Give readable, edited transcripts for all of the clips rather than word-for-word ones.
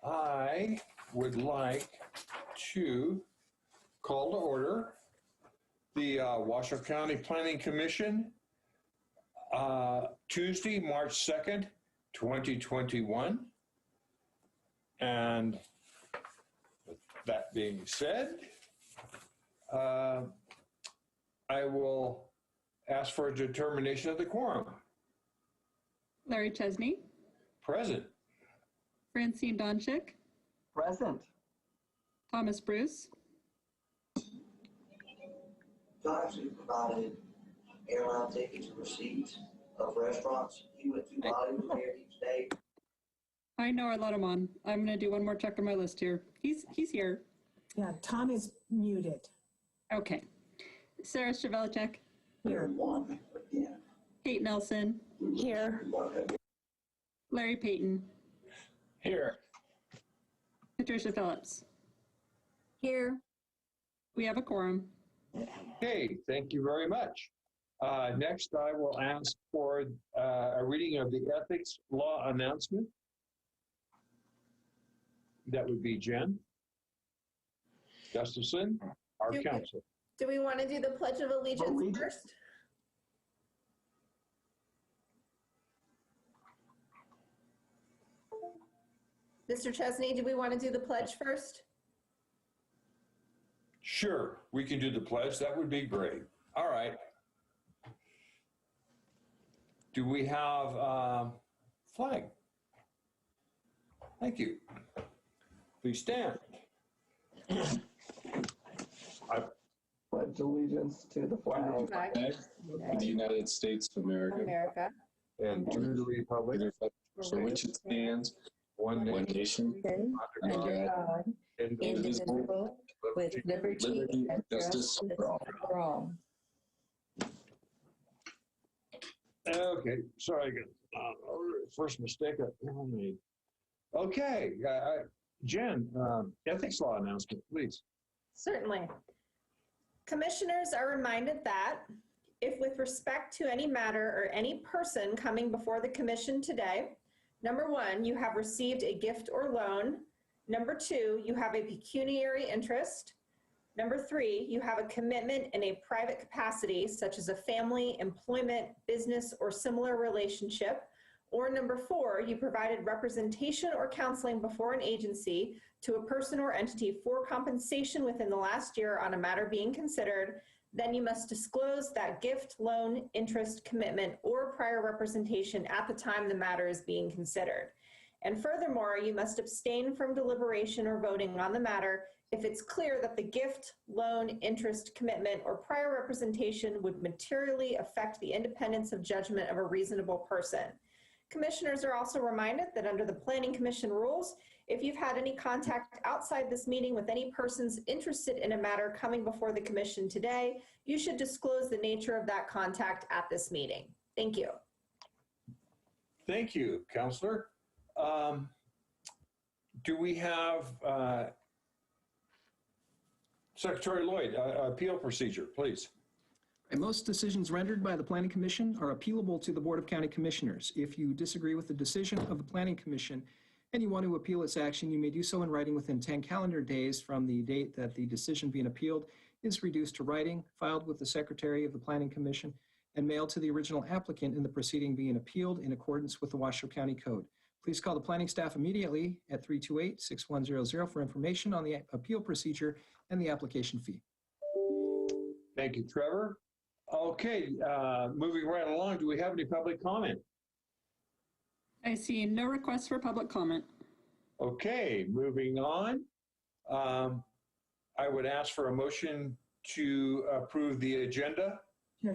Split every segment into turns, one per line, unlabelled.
I would like to call to order the Washoe County Planning Commission, Tuesday, March 2nd, 2021. And with that being said, I will ask for a determination of the quorum.
Larry Chesney.
Present.
Francine Donchik.
Present.
Thomas Bruce.
John actually provided airline tickets and receipts of restaurants. He went to Hollywood here each day.
I know I let him on. I'm going to do one more check on my list here. He's here.
Yeah, Tom is muted.
Okay. Sarah Stravelicek.
Here.
One again.
Kate Nelson.
Here.
Larry Payton.
Here.
Patricia Phillips.
Here.
We have a quorum.
Okay, thank you very much. Next, I will ask for a reading of the ethics law announcement. That would be Jen Gustafson, our counsel.
Do we want to do the Pledge of Allegiance first? Mr. Chesney, do we want to do the pledge first?
Sure, we can do the pledge. That would be great. All right. Do we have flag? Thank you. Please stand. I
Pledge allegiance to the flag
of the United States of America,
and to the republic
for which it stands,
one
nation, under God, indivisible, with liberty and justice for all.
Okay, sorry, I got first mistake I made. Okay, Jen, ethics law announcement, please.
Certainly. Commissioners are reminded that if with respect to any matter or any person coming before the commission today, number one, you have received a gift or loan. Number two, you have a pecuniary interest. Number three, you have a commitment in a private capacity, such as a family, employment, business, or similar relationship. Or number four, you provided representation or counseling before an agency to a person or entity for compensation within the last year on a matter being considered, then you must disclose that gift, loan, interest, commitment, or prior representation at the time the matter is being considered. And furthermore, you must abstain from deliberation or voting on the matter if it's clear that the gift, loan, interest, commitment, or prior representation would materially affect the independence of judgment of a reasonable person. Commissioners are also reminded that under the Planning Commission rules, if you've had any contact outside this meeting with any persons interested in a matter coming before the commission today, you should disclose the nature of that contact at this meeting. Thank you.
Thank you, Counselor. Do we have Secretary Lloyd, appeal procedure, please?
Most decisions rendered by the Planning Commission are appealable to the Board of County Commissioners. If you disagree with the decision of the Planning Commission and you want to appeal its action, you may do so in writing within 10 calendar days from the date that the decision being appealed is reduced to writing, filed with the Secretary of the Planning Commission, and mailed to the original applicant in the proceeding being appealed in accordance with the Washoe County Code. Please call the planning staff immediately at 328-6100 for information on the appeal procedure and the application fee.
Thank you, Trevor. Okay, moving right along, do we have any public comment?
I see no requests for public comment.
Okay, moving on. I would ask for a motion to approve the agenda.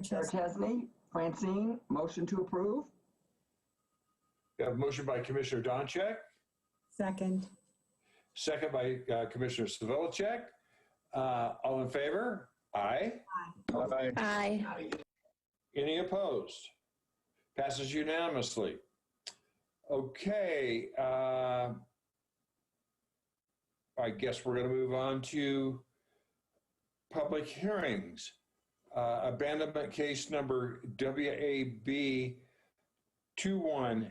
Chair Chesney, Francine, motion to approve.
We have a motion by Commissioner Donchik.
Second.
Second by Commissioner Stravelicek. All in favor? Aye.
Aye.
Aye.
Any opposed? Passes unanimously. Okay. I guess we're going to move on to public hearings. Abandonment case number WAB 21-00.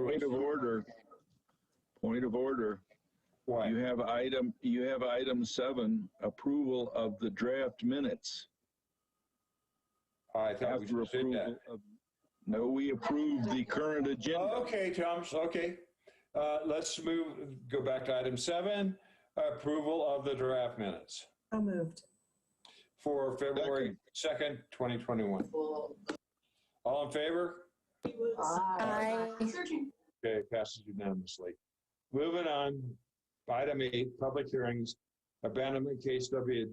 Point of order.
Point of order.
Why?
You have item 7, approval of the draft minutes.
I thought we
After
just did that.
approval of, no, we approved the current agenda.
Okay, Thomas, okay. Let's go back to item 7, approval of the draft minutes
So moved.
for February 2nd, 2021. All in favor?
Aye.
Okay, passes unanimously. Moving on, item 8, public hearings, abandonment case WAB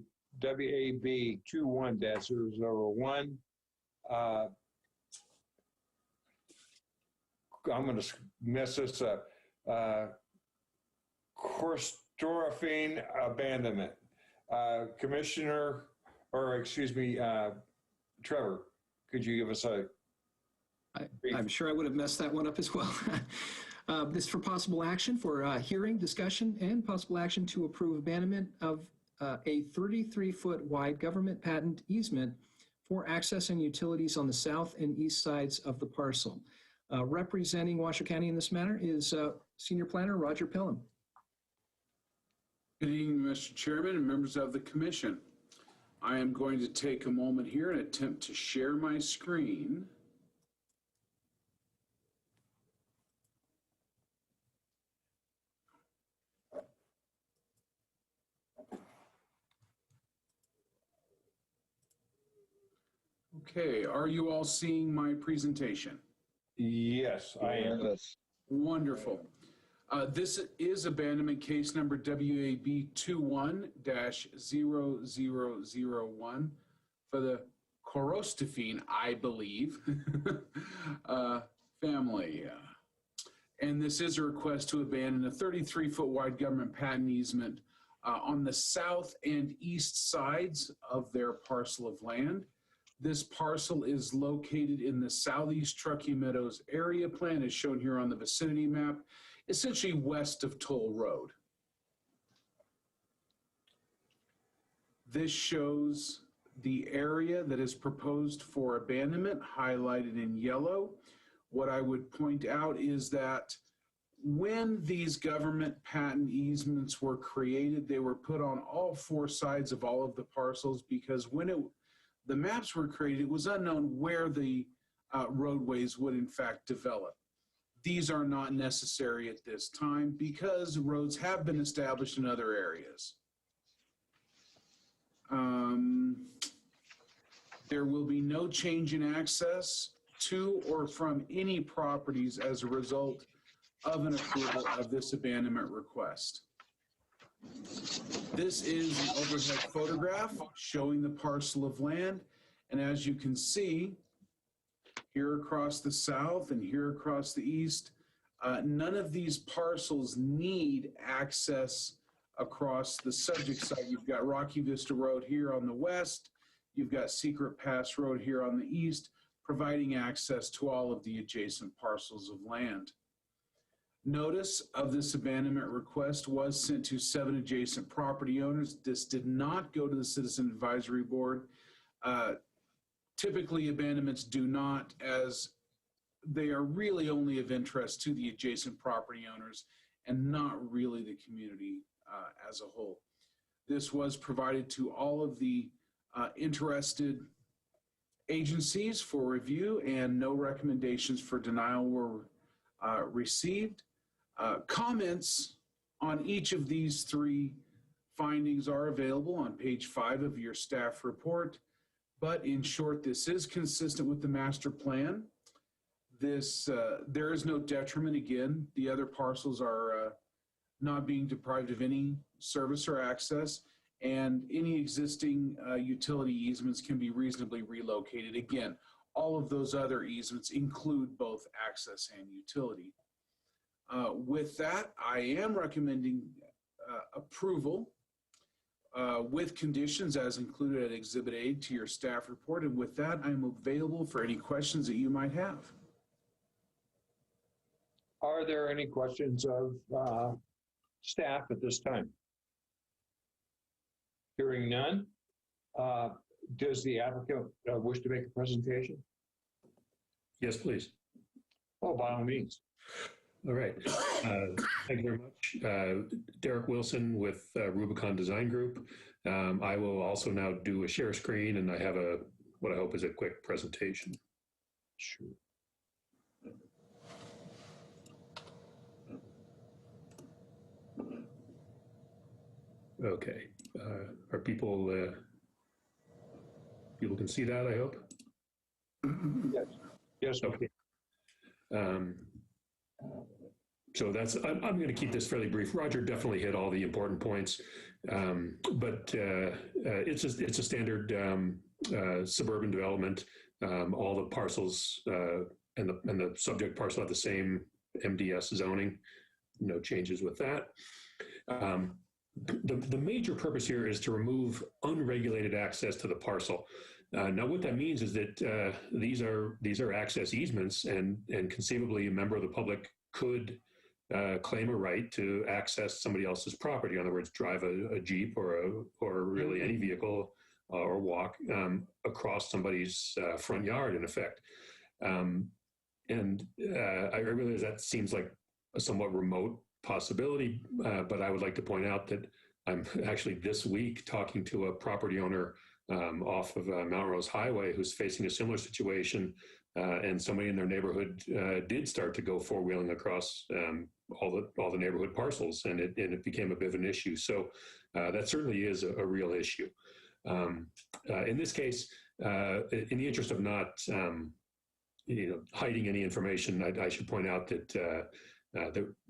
21-001. I'm going to mess this up. Corstorphine abandonment. Commissioner, or excuse me, Trevor, could you give us a
I'm sure I would have messed that one up as well. This is for possible action for hearing, discussion, and possible action to approve abandonment of a 33-foot wide government patent easement for access and utilities on the south and east sides of the parcel. Representing Washoe County in this matter is Senior Planner Roger Pillen.
Good evening, Mr. Chairman and members of the Commission. I am going to take a moment here and attempt to share my screen. Okay, are you all seeing my presentation?
yes, I am.
Yes.
Wonderful. This is abandonment case number WAB 21-0001 for the Corstorphine, I believe, family. And this is a request to abandon a 33-foot wide government patent easement on the south and east sides of their parcel of land. This parcel is located in the southeast Truckee Meadows area plan, as shown here on the vicinity map, essentially west of Toll Road. This shows the area that is proposed for abandonment, highlighted in yellow. What I would point out is that when these government patent easements were created, they were put on all 4 sides of all of the parcels, because when the maps were created, it was unknown where the roadways would in fact develop. These are not necessary at this time because roads have been established in other areas. There will be no change in access to or from any properties as a result of an approval of this abandonment request. This is an overhead photograph showing the parcel of land, and as you can see, here across the south and here across the east, none of these parcels need access across the subject site. You've got Rocky Vista Road here on the west, you've got Secret Pass Road here on the east, providing access to all of the adjacent parcels of land. Notice of this abandonment request was sent to 7 adjacent property owners. This did not go to the Citizen Advisory Board. Typically, abandonments do not, as they are really only of interest to the adjacent property owners and not really the community as a whole. This was provided to all of the interested agencies for review, and no recommendations for denial were received. Comments on each of these 3 findings are available on page 5 of your staff report. But in short, this is consistent with the master plan. There is no detriment. Again, the other parcels are not being deprived of any service or access, and any existing utility easements can be reasonably relocated. Again, all of those other easements include both access and utility. With that, I am recommending approval with conditions as included at Exhibit A to your staff report. And with that, I'm available for any questions that you might have.
Are there any questions of staff at this time? Hearing none, does the applicant wish to make a presentation?
Yes, please.
Oh, by all means.
All right. Thank you very much. Derek Wilson with Rubicon Design Group. I will also now do a share screen, and I have what I hope is a quick presentation. Sure. Okay. Are people can see that, I hope?
Yes. Yes.
Okay. So I'm going to keep this fairly brief. Roger definitely hit all the important points, but it's a standard suburban development. All the parcels and the subject parcel have the same MDS zoning. No changes with that. The major purpose here is to remove unregulated access to the parcel. Now, what that means is that these are access easements, and conceivably a member of the public could claim a right to access somebody else's property. In other words, drive a Jeep or really any vehicle or walk across somebody's front yard, in effect. And I realize that seems like a somewhat remote possibility, but I would like to point out that I'm actually this week talking to a property owner off of Mount Rose Highway who's facing a similar situation, and somebody in their neighborhood did start to go four-wheeling across all the neighborhood parcels, and it became a bit of an issue. So that certainly is a real issue. In this case, in the interest of not hiding any information, I should point out that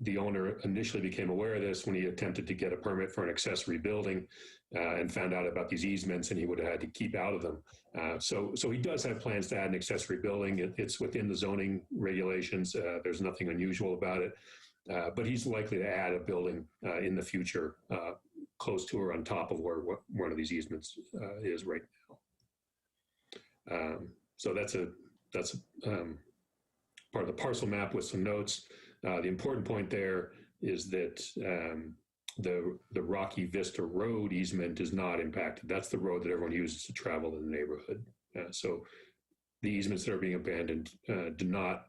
the owner initially became aware of this when he attempted to get a permit for an accessory building and found out about these easements, and he would have had to keep out of them. So he does have plans to add an accessory building. It's within the zoning regulations. There's nothing unusual about it, but he's likely to add a building in the future close to or on top of where one of these easements is right now. So that's part of the parcel map with some notes. The important point there is that the Rocky Vista Road easement is not impacted. That's the road that everyone uses to travel in the neighborhood. So the easements that are being abandoned do not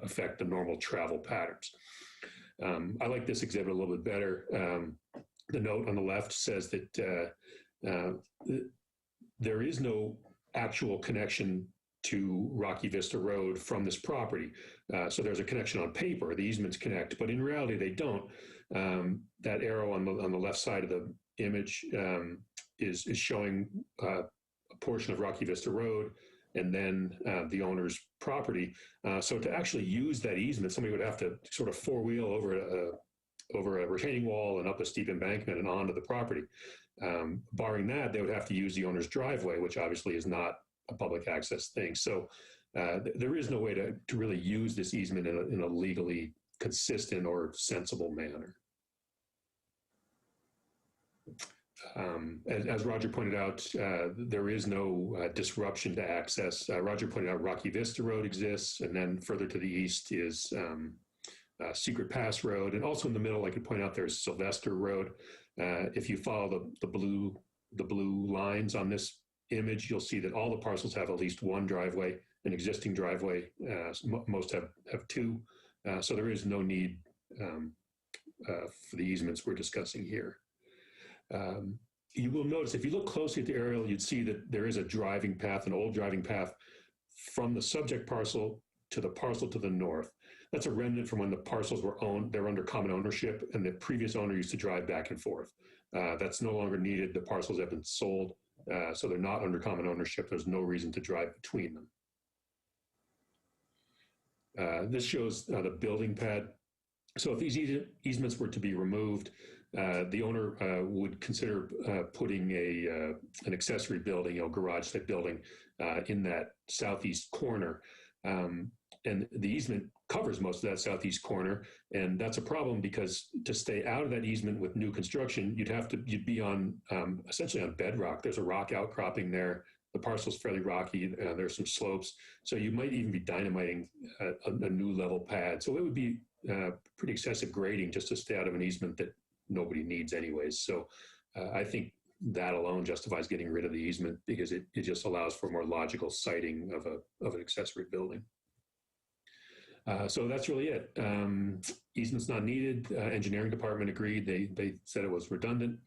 affect the normal travel patterns. I like this exhibit a little bit better. The note on the left says that there is no actual connection to Rocky Vista Road from this property. So there's a connection on paper, the easements connect, but in reality they don't. That arrow on the left side of the image is showing a portion of Rocky Vista Road and then the owner's property. So to actually use that easement, somebody would have to sort of four-wheel over a retaining wall and up a steep embankment and onto the property. Barring that, they would have to use the owner's driveway, which obviously is not a public access thing. So there is no way to really use this easement in a legally consistent or sensible manner. As Roger pointed out, there is no disruption to access. Roger pointed out Rocky Vista Road exists, and then further to the east is Secret Pass Road, and also in the middle, I could point out there's Sylvester Road. If you follow the blue lines on this image, you'll see that all the parcels have at least one driveway, an existing driveway. Most have two, so there is no need for the easements we're discussing here. You will notice if you look closely at the aerial, you'd see that there is a driving path, an old driving path from the subject parcel to the parcel to the north. That's a remnant from when the parcels were owned, they're under common ownership, and the previous owner used to drive back and forth. That's no longer needed. The parcels have been sold, so they're not under common ownership. There's no reason to drive between them. This shows the building pad. So if these easements were to be removed, the owner would consider putting an accessory building, garage type building, in that southeast corner. And the easement covers most of that southeast corner, and that's a problem because to stay out of that easement with new construction, you'd be on essentially on bedrock. There's a rock outcropping there. The parcel's fairly rocky. There's some slopes, so you might even be dynamiting a new level pad. So it would be pretty excessive grading just to stay out of an easement that nobody needs anyways. So I think that alone justifies getting rid of the easement because it just allows for more logical siting of an accessory building. So that's really it. Easement's not needed. Engineering department agreed. They said it was redundant.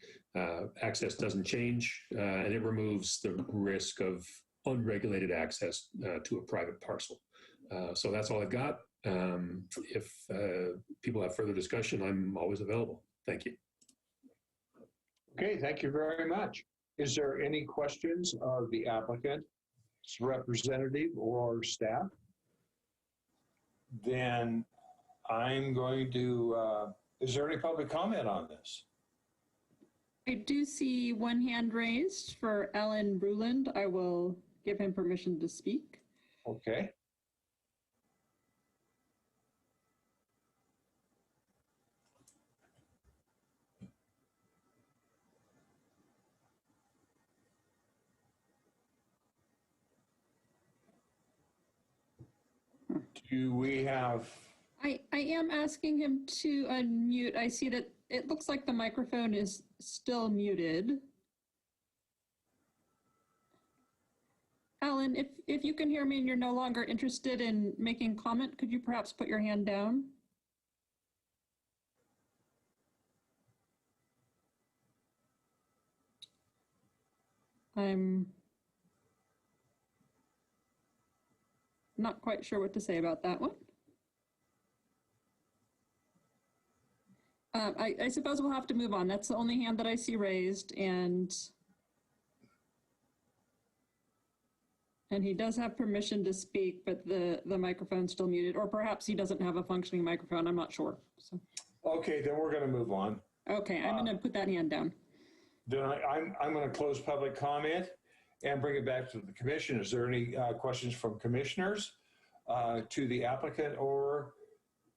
Access doesn't change, and it removes the risk of unregulated access to a private parcel. So that's all I've got. If people have further discussion, I'm always available. Thank you.
Okay, thank you very much. Is there any questions of the applicant's representative or staff? Then I'm going to, is there any public comment on this?
I do see one hand raised for Alan Bruland. I will give him permission to speak.
Okay. Do we have?
I am asking him to unmute. I see that it looks like the microphone is still muted. Alan, if you can hear me and you're no longer interested in making comment, could you perhaps put your hand down? I'm not quite sure what to say about that one. I suppose we'll have to move on. That's the only hand that I see raised, and he does have permission to speak, but the microphone's still muted, or perhaps he doesn't have a functioning microphone. I'm not sure. So.
Okay, then we're going to move on.
Okay, I'm going to put that hand down.
Then I'm going to close public comment and bring it back to the commission. Is there any questions from commissioners to the applicant or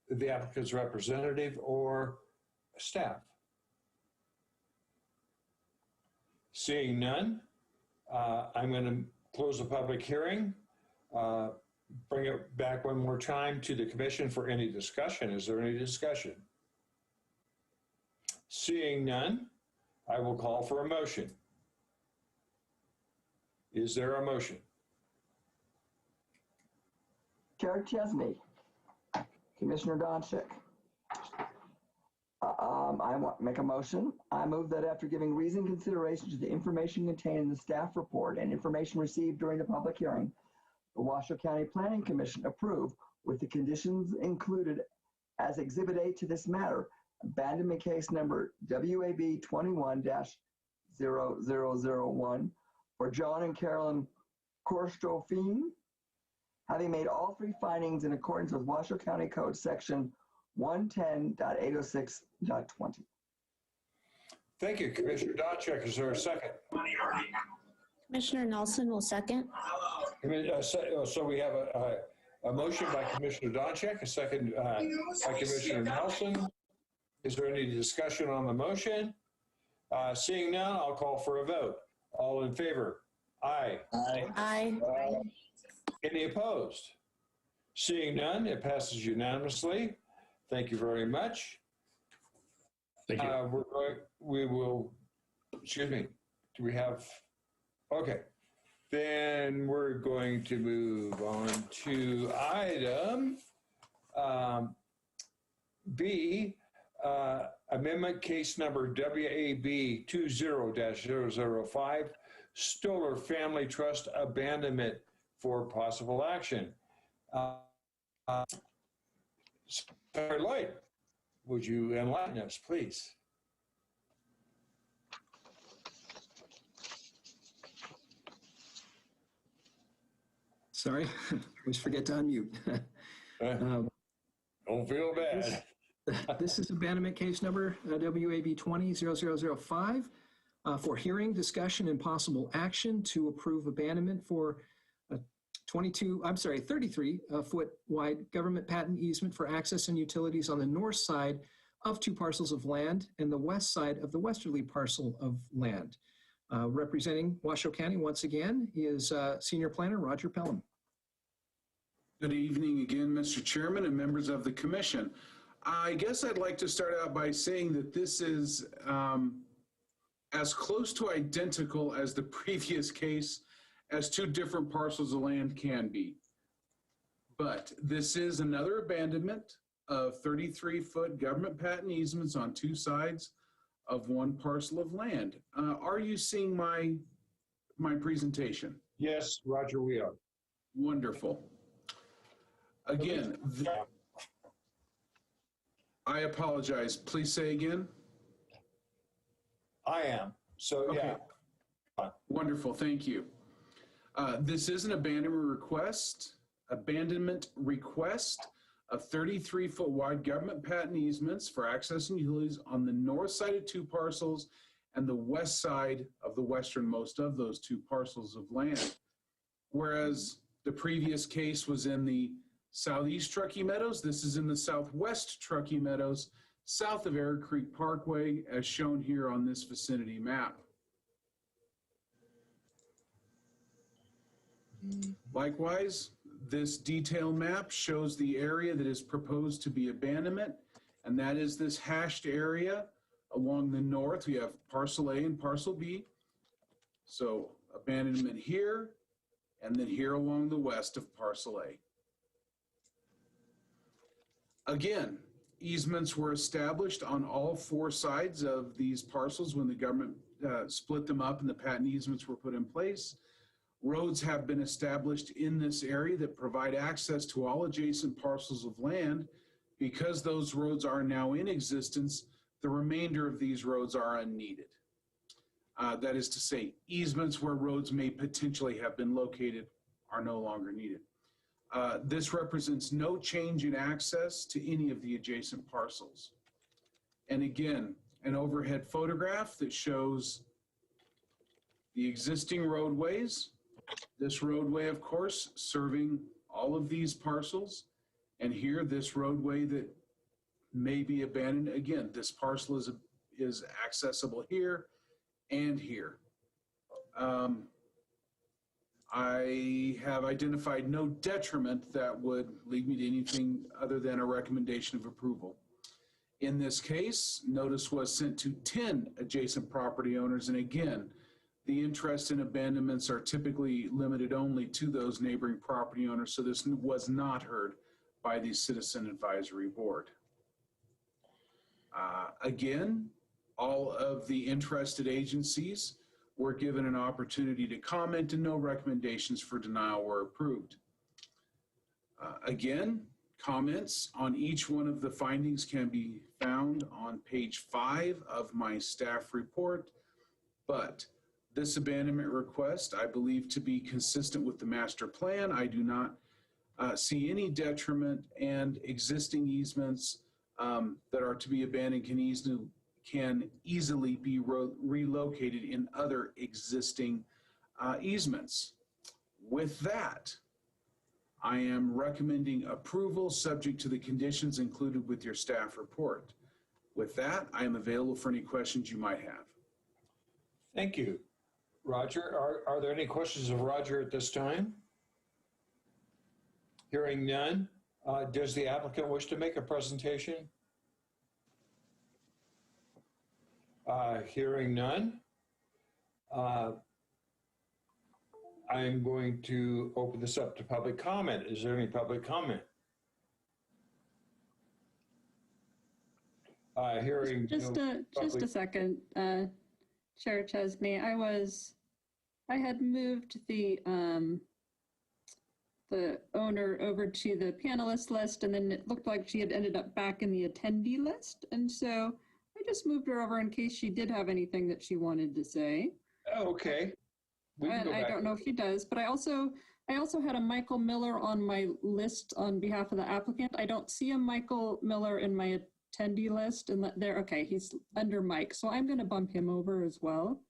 the applicant's representative or staff? Seeing none, I'm going to close the public hearing, bring it back one more time to the commission for any discussion. Is there any discussion? Seeing none, I will call for a motion. Is there a motion?
Chair Chesney, Commissioner Donchik. I want to make a motion. I move that after giving reasoned consideration to the information contained in the staff report and information received during the public hearing, the Washoe County Planning Commission approve, with the conditions included as Exhibit A to this matter, abandonment case number WAB 21-0001 for John and Carolyn Korstofine, having made all three findings in accordance with Washoe County Code Section 110.806.20.
Thank you, Commissioner Donchik. Is there a second?
Commissioner Nelson will second.
So we have a motion by Commissioner Donchik, a second by Commissioner Nelson. Is there any discussion on the motion? Seeing none, I'll call for a vote. All in favor? Aye.
Aye. Aye.
Any opposed? Seeing none, it passes unanimously. Thank you very much.
Thank you.
We will, excuse me, do we have, okay. Then we're going to move on to item B, amendment case number WAB 20-005, Stoller Family Trust abandonment for possible action. Senator Lloyd, would you enlighten us, please?
Sorry, always forget to unmute.
Don't feel bad.
This is abandonment case number WAB 20-0005 for hearing, discussion, and possible action to approve abandonment for a 33-foot wide government patent easement for access and utilities on the north side of two parcels of land and the west side of the westerly parcel of land. Representing Washoe County once again is Senior Planner Roger Pelham.
Good evening again, Mr. Chairman and members of the Commission. I guess I'd like to start out by saying that this is as close to identical as the previous case as two different parcels of land can be. But this is another abandonment of 33-foot government patent easements on two sides of one parcel of land. Are you seeing my presentation?
Yes, Roger, we are.
Wonderful. Again, I apologize. Please say again.
I am. So,
Okay.
yeah.
Wonderful. Thank you. This is an abandonment request of 33-foot wide government patent easements for access and utilities on the north side of two parcels and the west side of the westernmost of those two parcels of land. Whereas the previous case was in the southeast Truckee Meadows, this is in the southwest Truckee Meadows, south of Air Creek Parkway, as shown here on this vicinity map. Likewise, this detail map shows the area that is proposed to be abandonment, and that is this hashed area along the north. We have parcel A and parcel B. So abandonment here, and then here along the west of parcel A. Again, easements were established on all four sides of these parcels when the government split them up and the patent easements were put in place. Roads have been established in this area that provide access to all adjacent parcels of land. Because those roads are now in existence, the remainder of these roads are unneeded. That is to say, easements where roads may potentially have been located are no longer needed. This represents no change in access to any of the adjacent parcels. And again, an overhead photograph that shows the existing roadways. This roadway, of course, serving all of these parcels. And here, this roadway that may be abandoned. Again, this parcel is accessible here and here. I have identified no detriment that would lead me to anything other than a recommendation of approval. In this case, notice was sent to 10 adjacent property owners, and again, the interest in abandonments are typically limited only to those neighboring property owners, so this was not heard by the Citizen Advisory Board. Again, all of the interested agencies were given an opportunity to comment, and no recommendations for denial were approved. Again, comments on each one of the findings can be found on page 5 of my staff report, but this abandonment request I believe to be consistent with the master plan. I do not see any detriment, and existing easements that are to be abandoned can easily be relocated in other existing easements. With that, I am recommending approval subject to the conditions included with your staff report. With that, I am available for any questions you might have.
Thank you. Roger, are there any questions of Roger at this time? Hearing none, does the applicant wish to make a presentation? Hearing none, I'm going to open this up to public comment. Is there any public comment? Hearing
just a second, Chair Chesney. I had moved the owner over to the panelist list, and then it looked like she had ended up back in the attendee list, and so I just moved her over in case she did have anything that she wanted to say.
Oh, okay.
And I don't know if she does, but I also had a Michael Miller on my list on behalf of the applicant. I don't see a Michael Miller in my attendee list, and there, okay, he's under Mike, so I'm going to bump him over as well.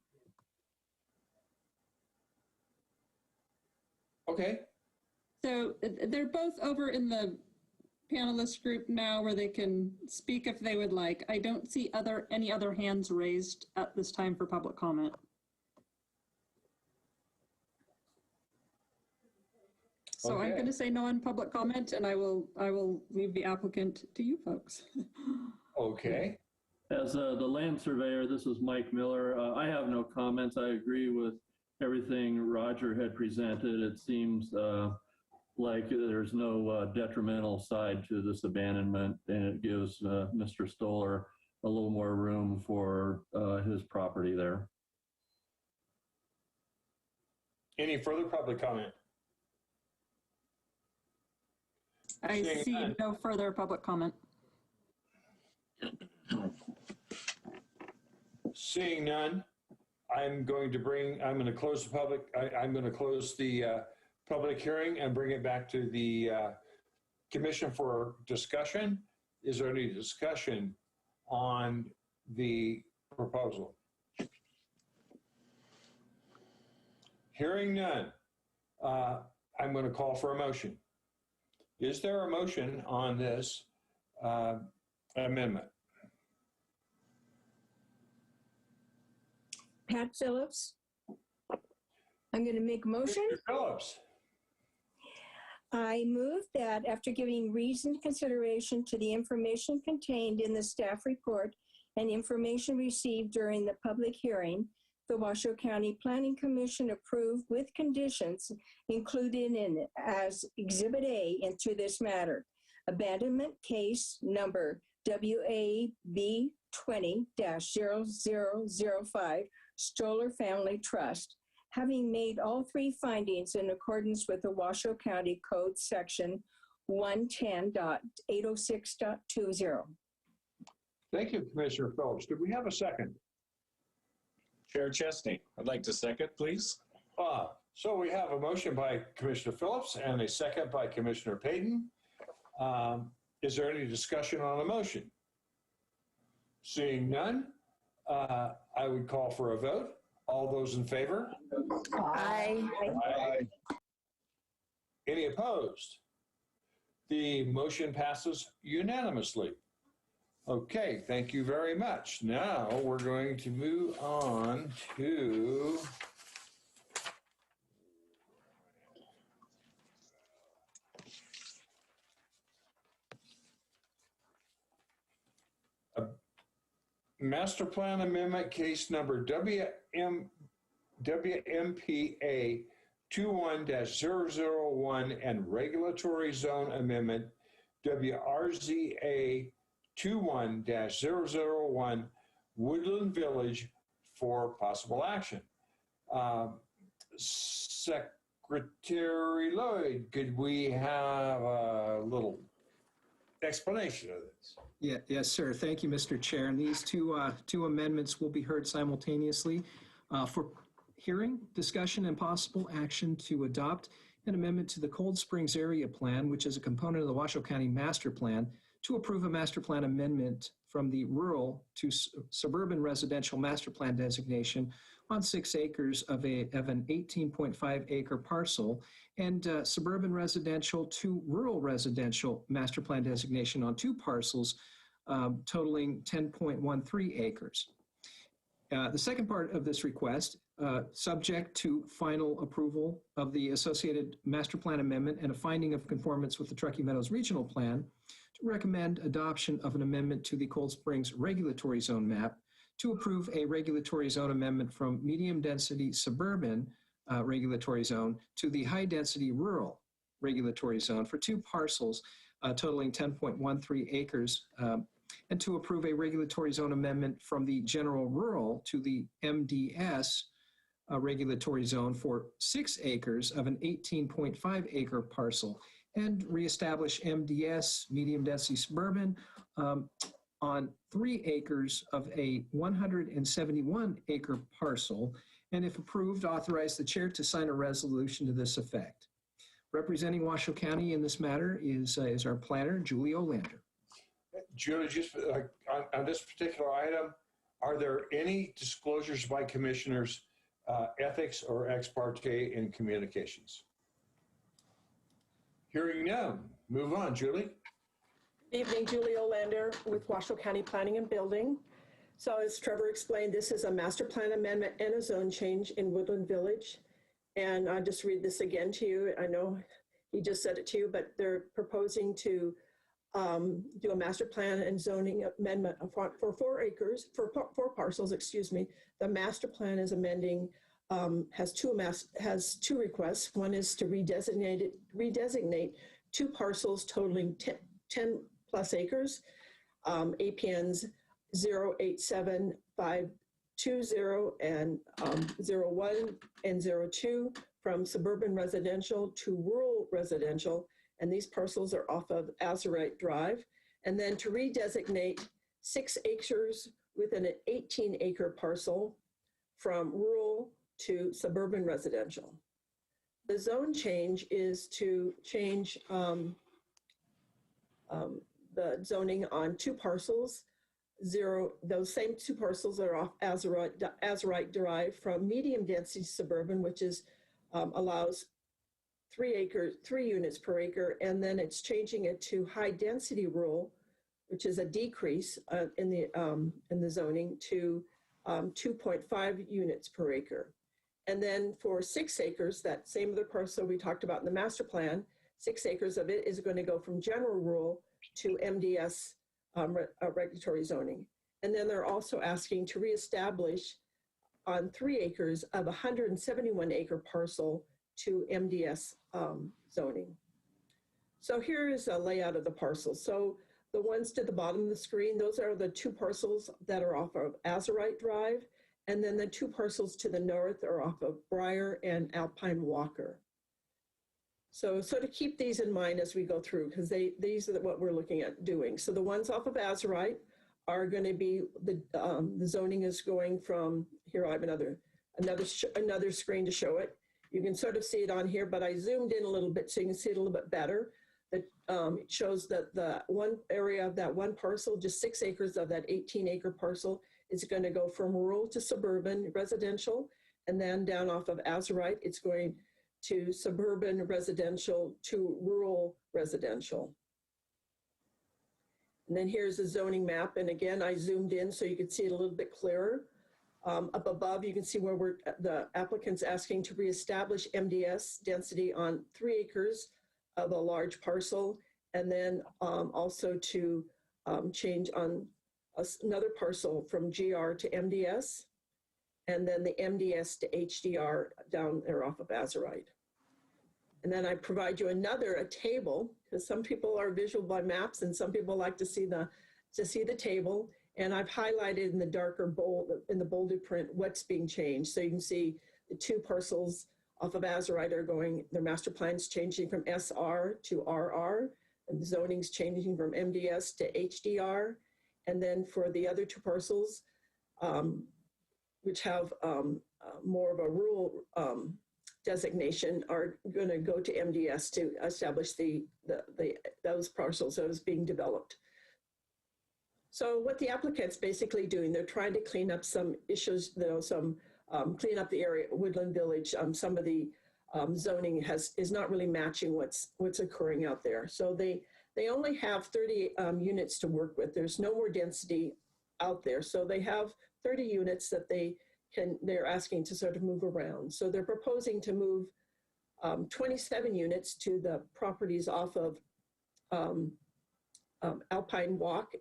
Okay.
So they're both over in the panelist group now where they can speak if they would like. I don't see any other hands raised at this time for public comment. So
Okay.
I'm going to say no on public comment, and I will leave the applicant to you folks.
Okay.
As the land surveyor, this is Mike Miller. I have no comments. I agree with everything Roger had presented. It seems like there's no detrimental side to this abandonment, and it gives Mr. Stoller a little more room for his property there.
Any further public comment?
I
Seeing
see
none.
no further public comment.
Seeing none, I'm going to close the public hearing and bring it back to the commission for discussion. Is there any discussion on the proposal? Hearing none, I'm going to call for a motion. Is there a motion on this amendment?
Pat Phillips. I'm going to make a motion.
Mr. Phillips.
I move that after giving reasoned consideration to the information contained in the staff report and information received during the public hearing, the Washoe County Planning Commission approve with conditions included in as Exhibit A into this matter. Abandonment case number WAB 20-0005, Stoller Family Trust, having made all three findings in accordance with the Washoe County Code Section 110.806.20.
Thank you, Commissioner Phillips. Do we have a second?
Chair Chesney, I'd like to second, please.
So we have a motion by Commissioner Phillips and a second by Commissioner Payton. Is there any discussion on the motion? Seeing none, I would call for a vote. All those in favor?
Aye.
Aye.
Any opposed? The motion passes unanimously. Okay, thank you very much. Now we're going to move on to a master plan amendment case number WMPA 21-001 and regulatory zone amendment WRZA 21-001 Woodland Village for possible action. Secretary Lloyd, could we have a little explanation of this?
Yes, sir. Thank you, Mr. Chair. And these two amendments will be heard simultaneously for hearing, discussion, and possible action to adopt an amendment to the Cold Springs Area Plan, which is a component of the Washoe County Master Plan, to approve a master plan amendment from the rural to suburban residential master plan designation on 6 acres of an 18.5 acre parcel, and suburban residential to rural residential master plan designation on 2 parcels totaling 10.13 acres. The second part of this request, subject to final approval of the associated master plan amendment and a finding of conformance with the Truckee Meadows Regional Plan, to recommend adoption of an amendment to the Cold Springs regulatory zone map to approve a regulatory zone amendment from medium density suburban regulatory zone to the high density rural regulatory zone for 2 parcels totaling 10.13 acres, and to approve a regulatory zone amendment from the general rural to the MDS regulatory zone for 6 acres of an 18.5 acre parcel, and reestablish MDS, medium density suburban, on 3 acres of a 171 acre parcel, and if approved, authorize the chair to sign a resolution to this effect. Representing Washoe County in this matter is our planner, Julie Olander.
Julie, just on this particular item, are there any disclosures by commissioners, ethics or ex parte in communications? Hearing none, move on, Julie.
Evening, Julie Olander with Washoe County Planning and Building. So as Trevor explained, this is a master plan amendment and a zone change in Woodland Village. And I'll just read this again to you. I know he just said it to you, but they're proposing to do a master plan and zoning amendment for 4 acres, for 4 parcels, excuse me. The master plan is amending has two requests. One is to redesignate two parcels totaling 10 plus acres, APNs 087520 and 01 and 02 from suburban residential to rural residential, and these parcels are off of Azurite Drive, and then to redesignate 6 acres within an 18-acre parcel from rural to suburban residential. The zone change is to change the zoning on 2 parcels. Those same 2 parcels are off Azurite Drive from medium density suburban, which is allows 3 units per acre, and then it's changing it to high density rural, which is a decrease in the zoning to 2.5 units per acre. And then for 6 acres, that same other parcel we talked about in the master plan, 6 acres of it is going to go from general rural to MDS regulatory zoning. And then they're also asking to reestablish on 3 acres of 171 acre parcel to MDS zoning. So here is a layout of the parcels. So the ones to the bottom of the screen, those are the 2 parcels that are off of Azurite Drive. And then the 2 parcels to the north are off of Briar and Alpine Walker. So to keep these in mind as we go through, because these are what we're looking at doing. So the ones off of Azurite are going to be, the zoning is going from, here I have another screen to show it. You can sort of see it on here, but I zoomed in a little bit so you can see it a little bit better. That it shows that the one area of that one parcel, just 6 acres of that 18-acre parcel, is going to go from rural to suburban residential, and then down off of Azurite, it's going to suburban residential to rural residential. And then here's the zoning map, and again, I zoomed in so you can see it a little bit clearer. Up above, you can see where the applicant's asking to reestablish MDS density on 3 acres of a large parcel, and then also to change on another parcel from GR to MDS, and then the MDS to HDR down there off of Azurite. And then I provide you a table, because some people are visual by maps and some people like to see the table. And I've highlighted in the darker bold, in the bolded print, what's being changed. So you can see the 2 parcels off of Azurite are going, their master plan's changing from SR to RR, and the zoning's changing from MDS to HDR. And then for the other 2 parcels, which have more of a rural designation, are going to go to MDS to establish those parcels that is being developed. So what the applicant's basically doing, they're trying to clean up some issues, clean up the area, Woodland Village. Some of the zoning is not really matching what's occurring out there. So they only have 30 units to work with. There's no more density out there. So they have 30 units that they're asking to sort of move around. So they're proposing to move 27 units to the properties off of Alpine Walk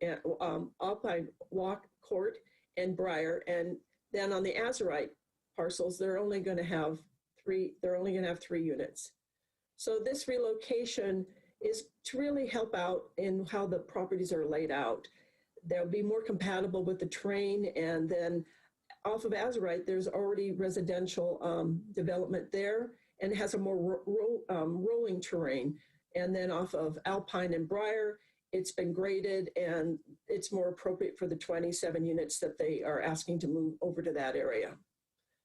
Court and Briar. And then on the Azurite parcels, they're only going to have 3 units. So this relocation is to really help out in how the properties are laid out. They'll be more compatible with the terrain, and then off of Azurite, there's already residential development there, and it has a more rolling terrain. And then off of Alpine and Briar, it's been graded, and it's more appropriate for the 27 units that they are asking to move over to that area.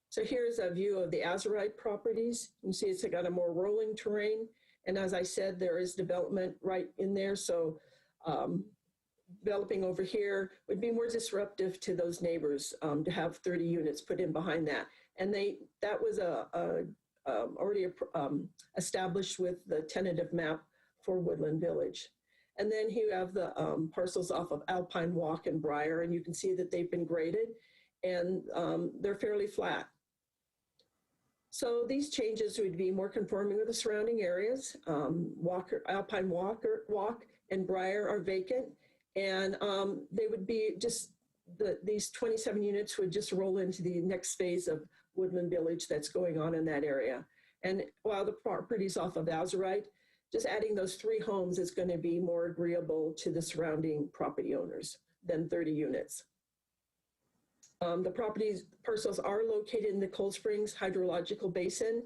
So here's a view of the Azurite properties. You can see it's got a more rolling terrain. And as I said, there is development right in there. So developing over here would be more disruptive to those neighbors to have 30 units put in behind that. And that was already established with the tentative map for Woodland Village. And then you have the parcels off of Alpine Walk and Briar, and you can see that they've been graded, and they're fairly flat. So these changes would be more conforming with the surrounding areas. Alpine Walk and Briar are vacant, and they would be just, these 27 units would just roll into the next phase of Woodland Village that's going on in that area. And while the property's off of Azurite, just adding those 3 homes is going to be more agreeable to the surrounding property owners than 30 units. The parcels are located in the Cold Springs hydrological basin.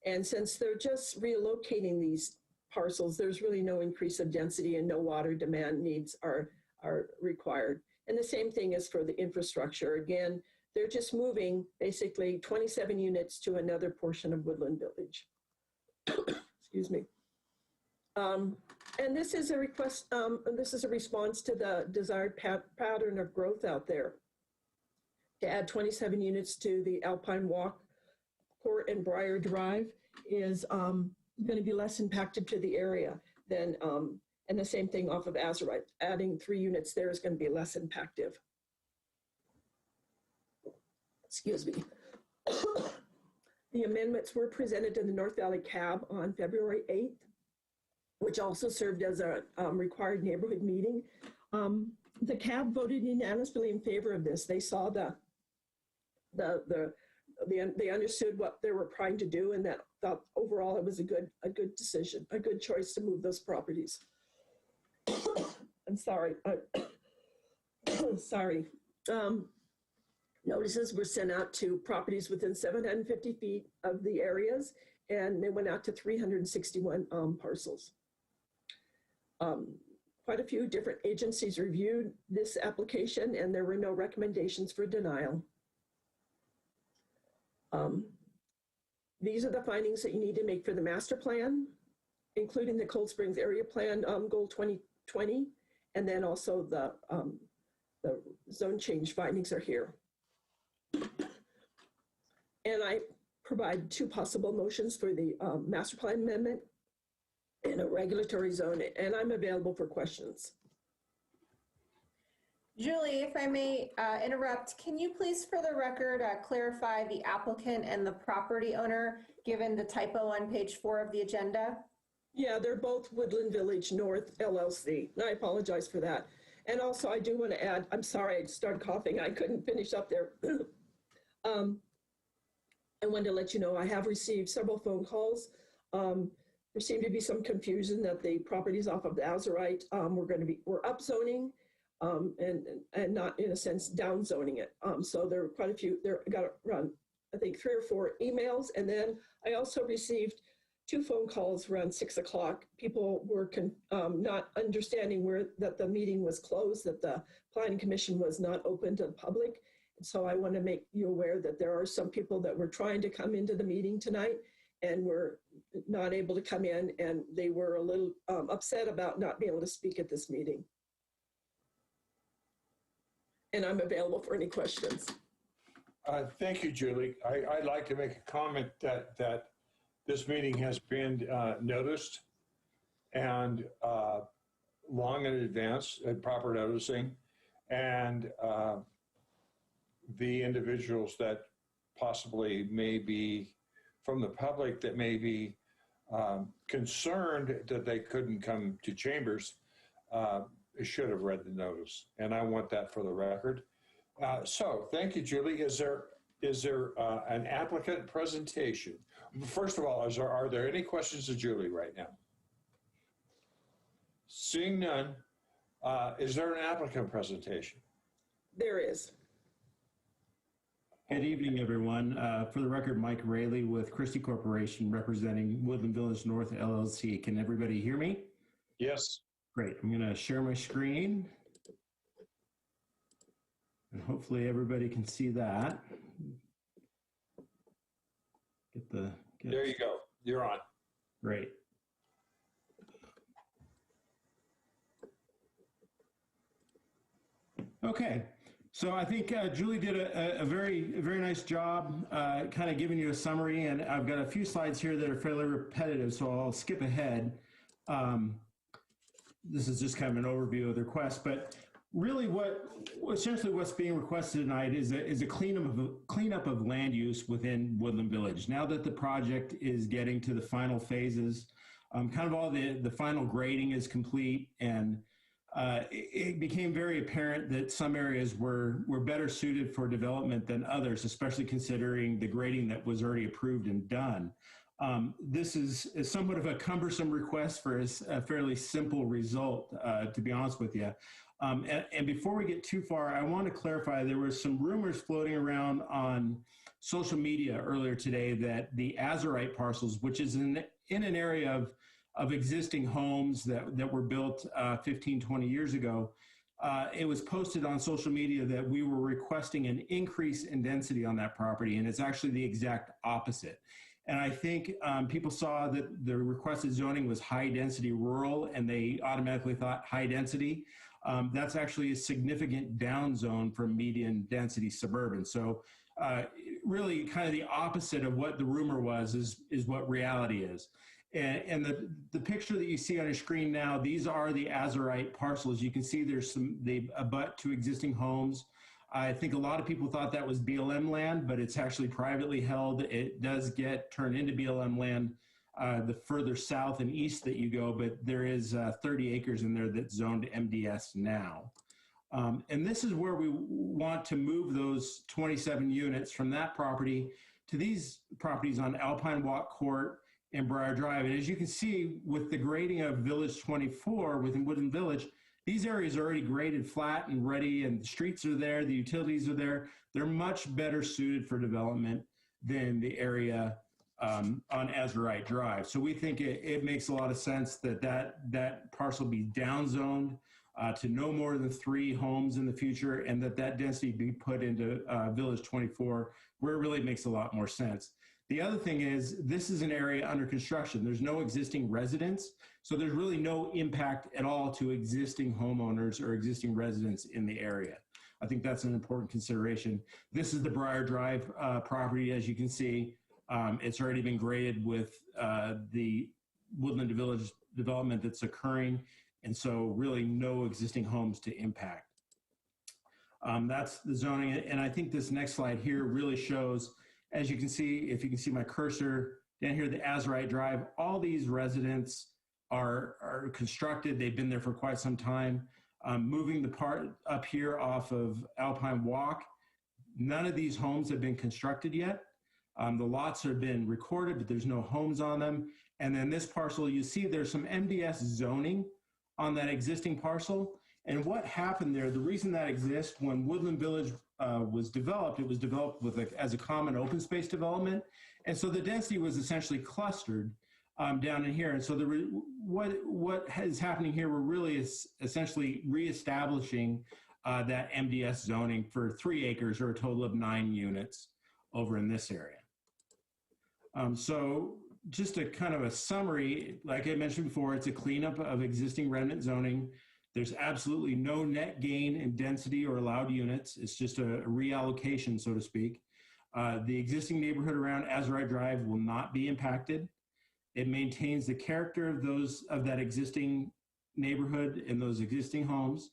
And since they're just relocating these parcels, there's really no increase of density and no water demand needs are required. And the same thing is for the infrastructure. Again, they're just moving basically 27 units to another portion of Woodland Village. Excuse me. And this is a request, this is a response to the desired pattern of growth out there. To add 27 units to the Alpine Walk, Court, and Briar Drive is going to be less impacted to the area than, and the same thing off of Azurite. Adding 3 units there is going to be less impactive. Excuse me. The amendments were presented to the North Valley CAB on February 8th, which also served as a required neighborhood meeting. The CAB voted unanimously in favor of this. They saw they understood what they were trying to do, and that thought overall it was a good decision, a good choice to move those properties. I'm sorry. Sorry. Notices were sent out to properties within 750 feet of the areas, and they went out to 361 parcels. Quite a few different agencies reviewed this application, and there were no recommendations for denial. These are the findings that you need to make for the master plan, including the Cold Springs Area Plan Goal 2020, and then also the zone change findings are here. And I provide 2 possible motions for the master plan amendment and a regulatory zone, and I'm available for questions.
Julie, if I may interrupt, can you please for the record clarify the applicant and the property owner given the typo on page 4 of the agenda?
Yeah, they're both Woodland Village North LLC, and I apologize for that. And also I do want to add, I'm sorry, I started coughing, I couldn't finish up there. I wanted to let you know I have received several phone calls. There seemed to be some confusion that the properties off of the Azurite we're upzoning and not in a sense down zoning it. So there were quite a few, I got around, I think 3 or 4 emails. And then I also received 2 phone calls around 6 o'clock. People were not understanding that the meeting was closed, that the Planning Commission was not open to the public. So I want to make you aware that there are some people that were trying to come into the meeting tonight and were not able to come in, and they were a little upset about not being able to speak at this meeting. And I'm available for any questions.
Thank you, Julie. I'd like to make a comment that this meeting has been noticed and long in advance, proper noticing, and the individuals that possibly may be from the public that may be concerned that they couldn't come to chambers should have read the notice. And I want that for the record. So thank you, Julie. Is there an applicant presentation? First of all, are there any questions to Julie right now? Seeing none, is there an applicant presentation?
There is.
Good evening, everyone. For the record, Mike Railey with Christie Corporation, representing Woodland Village North LLC. Can everybody hear me?
Yes.
Great. I'm going to share my screen. And hopefully everybody can see that.
There you go. You're on.
Great. Okay. So I think Julie did a very nice job kind of giving you a summary, and I've got a few slides here that are fairly repetitive, so I'll skip ahead. This is just kind of an overview of the request, but really essentially what's being requested tonight is a cleanup of land use within Woodland Village. Now that the project is getting to the final phases, kind of all the final grading is complete, and it became very apparent that some areas were better suited for development than others, especially considering the grading that was already approved and done. This is somewhat of a cumbersome request for a fairly simple result, to be honest with you. And before we get too far, I want to clarify, there were some rumors floating around on social media earlier today that the Azurite parcels, which is in an area of existing homes that were built 15, 20 years ago, it was posted on social media that we were requesting an increase in density on that property, and it's actually the exact opposite. And I think people saw that the requested zoning was high density rural, and they automatically thought high density. That's actually a significant down zone from median density suburban. So really kind of the opposite of what the rumor was is what reality is. And the picture that you see on your screen now, these are the Azurite parcels. You can see they abut to existing homes. I think a lot of people thought that was BLM land, but it's actually privately held. It does get turned into BLM land the further south and east that you go, but there is 30 acres in there that's zoned MDS now. And this is where we want to move those 27 units from that property to these properties on Alpine Walk Court and Briar Drive. And as you can see, with the grading of Village 24 within Woodland Village, these areas are already graded flat and ready, and the streets are there, the utilities are there. They're much better suited for development than the area on Azurite Drive. So we think it makes a lot of sense that parcel be downzoned to no more than 3 homes in the future, and that density be put into Village 24, where it really makes a lot more sense. The other thing is, this is an area under construction. There's no existing residents, so there's really no impact at all to existing homeowners or existing residents in the area. I think that's an important consideration. This is the Briar Drive property, as you can see. It's already been graded with the Woodland Village development that's occurring, and so really no existing homes to impact. That's the zoning, and I think this next slide here really shows, as you can see, if you can see my cursor down here, the Azurite Drive, all these residents are constructed. They've been there for quite some time. Moving the part up here off of Alpine Walk, none of these homes have been constructed yet. The lots have been recorded, but there's no homes on them. And then this parcel, you see there's some MDS zoning on that existing parcel. And what happened there, the reason that exists, when Woodland Village was developed, it was developed as a common open space development. And so the density was essentially clustered down in here. And so what is happening here, we're really essentially reestablishing that MDS zoning for 3 acres, or a total of 9 units over in this area. So just a kind of a summary, like I mentioned before, it's a cleanup of existing remnant zoning. There's absolutely no net gain in density or allowed units. It's just a reallocation, so to speak. The existing neighborhood around Azurite Drive will not be impacted. It maintains the character of that existing neighborhood and those existing homes.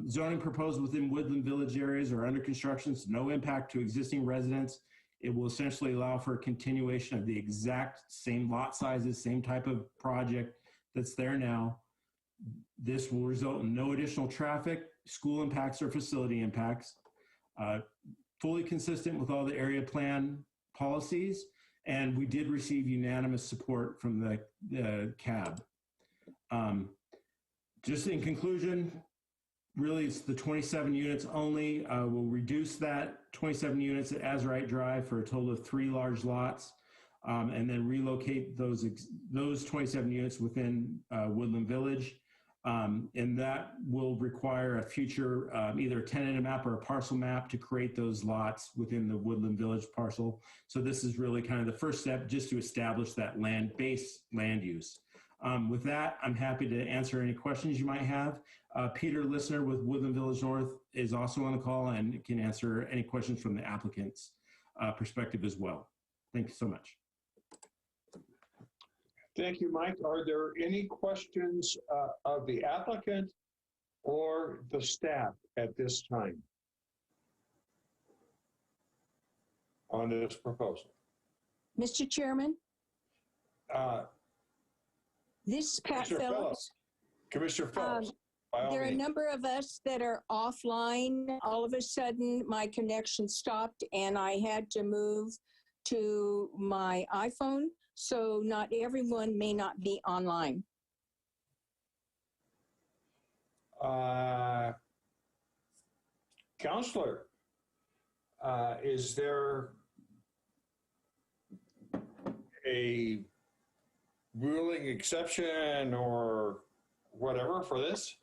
Zoning proposed within Woodland Village areas are under construction, so no impact to existing residents. It will essentially allow for a continuation of the exact same lot sizes, same type of project that's there now. This will result in no additional traffic, school impacts, or facility impacts. Fully consistent with all the area plan policies, and we did receive unanimous support from the CAB. Just in conclusion, really it's the 27 units only. We'll reduce that 27 units at Azurite Drive for a total of 3 large lots, and then relocate those 27 units within Woodland Village. And that will require a future either a tentative map or a parcel map to create those lots within the Woodland Village parcel. So this is really kind of the first step, just to establish that land-based land use. With that, I'm happy to answer any questions you might have. Peter Listener with Woodland Village North is also on the call and can answer any questions from the applicant's perspective as well. Thank you so much.
Thank you, Mike. Are there any questions of the applicant or the staff at this time on this proposal?
Mr. Chairman?
This is Pat Phillips. Commissioner Phillips. By all
There are a
means.
number of us that are offline. All of a sudden, my connection stopped and I had to move to my iPhone. So not everyone may not be online.
Counselor, is there a ruling exception or whatever for this?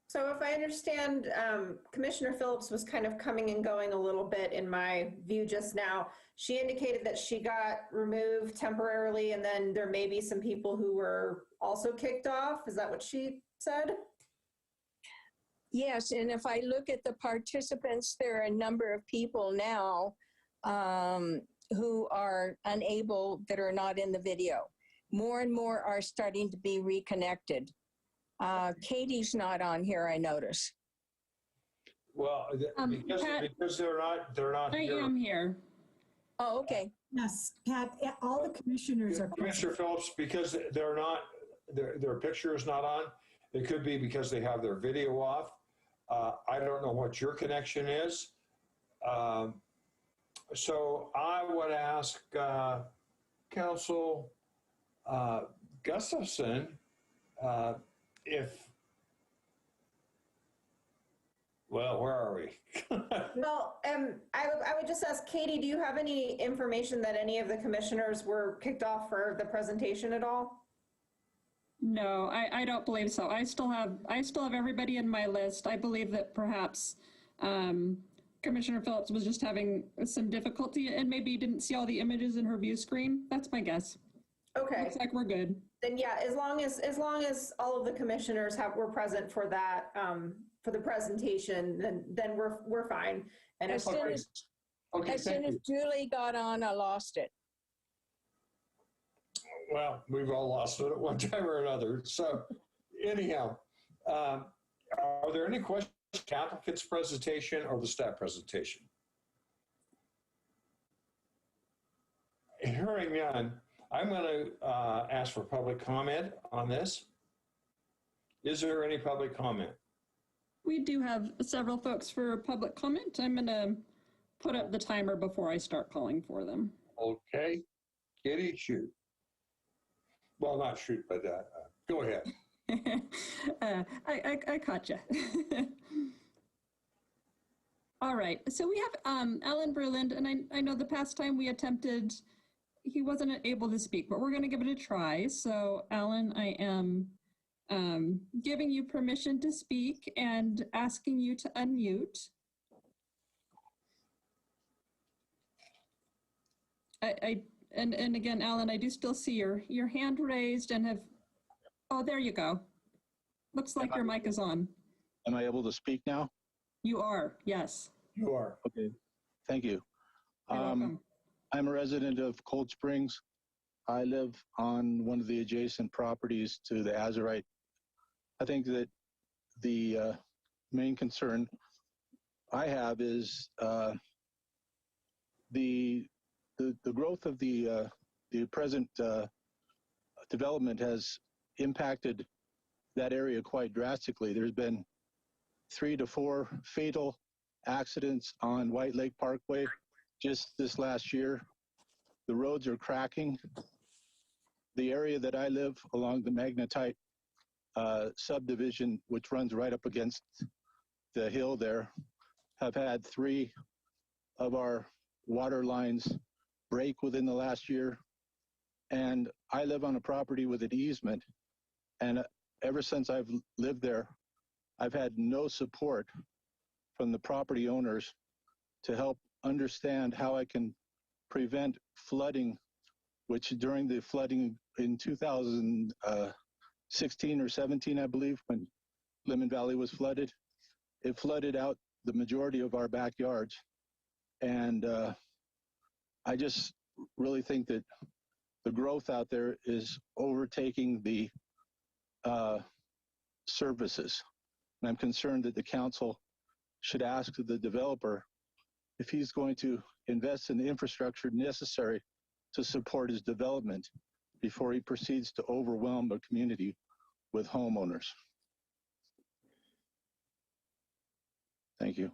So if I understand, Commissioner Phillips was kind of coming and going a little bit in my view just now. She indicated that she got removed temporarily and then there may be some people who were also kicked off. Is that what she said?
Yes, and if I look at the participants, there are a number of people now who are unable, that are not in the video. More and more are starting to be reconnected. Katie's not on here, I notice.
Well, because they're not
I
here.
am here.
Oh, okay.
Yes, Pat, all the commissioners are
Commissioner Phillips, because they're not, their picture is not on. It could be because they have their video off. I don't know what your connection is. So I would ask Council Gustafson well, where are we?
Well, I would just ask Katie, do you have any information that any of the commissioners were kicked off for the presentation at all?
No, I don't believe so. I still have everybody in my list. I believe that perhaps Commissioner Phillips was just having some difficulty and maybe didn't see all the images in her view screen. That's my guess.
Okay.
Looks like we're good.
Then yeah, as long as all of the commissioners were present for that for the presentation, then we're fine. And
As soon as Julie got on, I lost it.
Well, we've all lost it at one time or another. So anyhow, are there any questions on the applicant's presentation or the staff presentation? Hearing none, I'm going to ask for public comment on this. Is there any public comment?
We do have several folks for public comment. I'm going to put up the timer before I start calling for them.
Okay. Kitty, shoot. Well, not shoot, but go ahead.
I caught you. All right. So we have Alan Berland, and I know the past time we attempted, he wasn't able to speak, but we're going to give it a try. So Alan, I am giving you permission to speak and asking you to unmute. And again, Alan, I do still see your hand raised and have, oh, there you go. Looks like your mic is on.
Am I able to speak now?
You are, yes.
You are.
Okay, thank you.
You're welcome.
I'm a resident of Cold Springs. I live on one of the adjacent properties to the Azurite. I think that the main concern I have is the growth of the present development has impacted that area quite drastically. There's been 3 to 4 fatal accidents on White Lake Parkway just this last year. The roads are cracking. The area that I live along the Magnetite subdivision, which runs right up against the hill there, have had 3 of our water lines break within the last year. And I live on a property with an easement. And ever since I've lived there, I've had no support from the property owners to help understand how I can prevent flooding, which during the flooding in 2016 or 17, I believe, when Lemon Valley was flooded, it flooded out the majority of our backyards. And I just really think that the growth out there is overtaking the services. And I'm concerned that the council should ask the developer if he's going to invest in the infrastructure necessary to support his development before he proceeds to overwhelm the community with homeowners. Thank you.